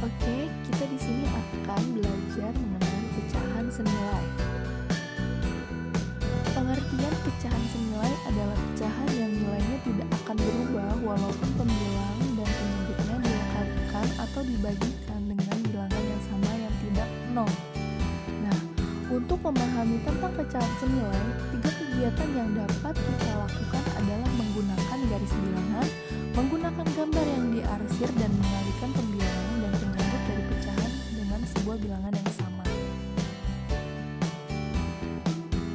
Oke, kita di sini akan belajar mengenai pecahan senilai. Pengertian pecahan senilai adalah pecahan yang nilainya tidak akan berubah walaupun pembilang dan penyebutnya dikalikan atau dibagikan dengan bilangan yang sama yang tidak nol. Nah, untuk memahami tentang pecahan senilai, 3 kegiatan yang dapat kita lakukan adalah menggunakan garis bilangan, menggunakan gambar yang diarsir dan mengalihkan pembilangan dan penyebut dari pecahan dengan sebuah bilangan yang sama.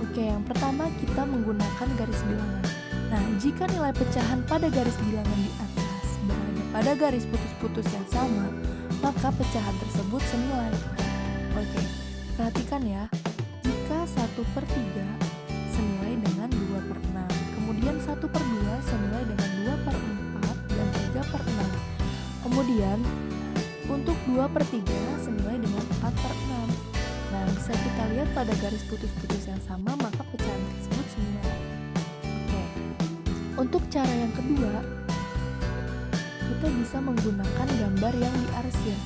Oke, yang pertama kita menggunakan garis bilangan. Nah, jika nilai pecahan pada garis bilangan di atas berada pada garis putus-putus yang sama, maka pecahan tersebut senilai. Oke, perhatikan ya. Jika 1/3 senilai dengan 2/6, kemudian 1/2 senilai dengan 2/4 dan 3/6. Kemudian untuk 2/3 senilai dengan 4/6. Nah, bisa kita lihat pada garis putus-putus yang sama, maka pecahan tersebut senilai. Oke. Untuk cara yang kedua, kita bisa menggunakan gambar yang diarsir.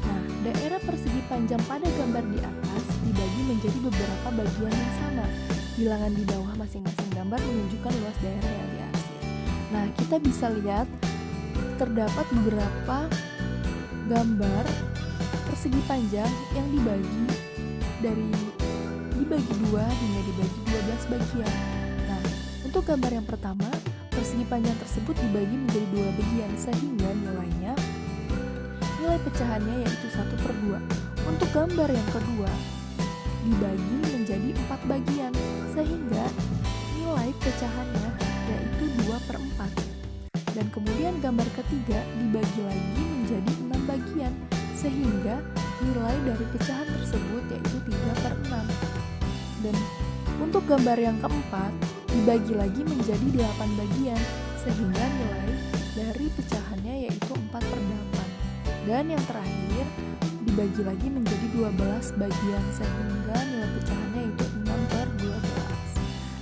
Nah, daerah persegi panjang pada gambar di atas dibagi menjadi beberapa bagian yang sama. Bilangan di bawah masing-masing gambar menunjukkan luas daerah yang diarsir. Nah, kita bisa lihat terdapat beberapa gambar persegi panjang yang dibagi dua hingga dibagi 12 bagian. Nah, untuk gambar yang pertama, persegi panjang tersebut dibagi menjadi 2 bagian sehingga nilai pecahannya yaitu 1/2. Untuk gambar yang kedua, dibagi menjadi 4 bagian sehingga nilai pecahannya yaitu 2/4. Dan kemudian gambar ketiga dibagi lagi menjadi 6 bagian sehingga nilai dari pecahan tersebut yaitu 3/6. Dan untuk gambar yang keempat dibagi lagi menjadi 8 bagian sehingga nilai dari pecahannya yaitu 4/8. Dan yang terakhir dibagi lagi menjadi 12 bagian sehingga nilai pecahannya yaitu 6/12.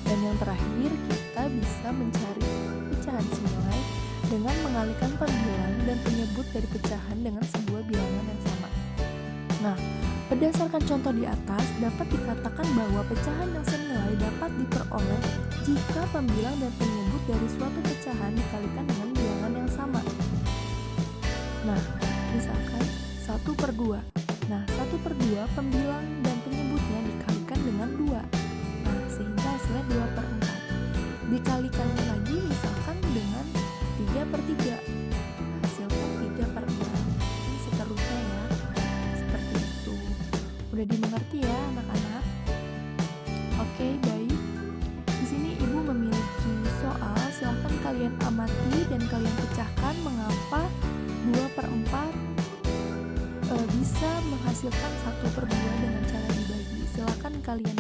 Dan yang terakhir kita bisa mencari pecahan senilai dengan mengalihkan pembilang dan penyebut dari pecahan dengan sebuah bilangan yang sama. Nah, berdasarkan contoh di atas, dapat dikatakan bahwa pecahan yang senilai dapat diperoleh jika pembilang dan penyebut dari suatu pecahan dikalikan dengan bilangan yang sama. Nah, misalkan 1/2. Nah, 1/2 pembilang dan penyebutnya dikalikan dengan 2. Nah, sehingga hasilnya 2/4. Dikalikan lagi misalkan dengan 3/3. Hasilkan 3/6. Dan seterusnya ya. Seperti itu. Udah dimengerti ya anak-anak? Oke, baik. Di sini Ibu memiliki soal, silahkan kalian amati dan kalian pecahkan mengapa 2/4 bisa menghasilkan 1/2 dengan cara dibagi. Silahkan kalian